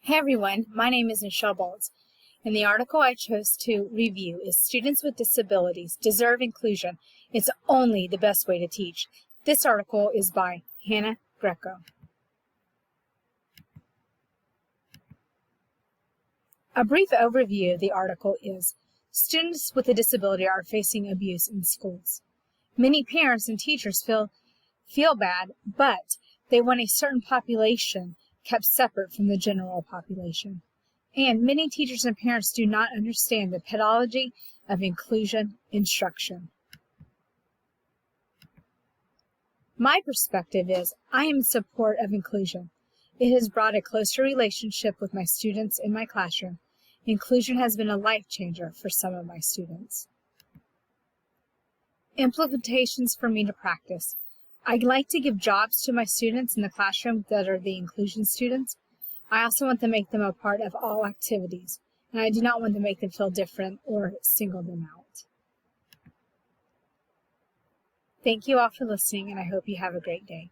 Hey everyone, my name is Michelle Baltz, and the article I chose to review is Students with Disabilities Deserve Inclusion. It's only the best way to teach. This article is by Hannah Greco. A brief overview of the article is, students with a disability are facing abuse in schools. Many parents and teachers feel bad, but they want a certain population kept separate from the general population. And many teachers and parents do not understand the pedagogy of inclusion instruction. My perspective is I am in support of inclusion. It has brought a closer relationship with my students in my classroom. Inclusion has been a life changer for some of my students. Implementations for me to practice. I'd like to give jobs to my students in the classroom that are the inclusion students. I also want to make them a part of all activities, and I do not want to make them feel different or single them out. Thank you all for listening, and I hope you have a great day.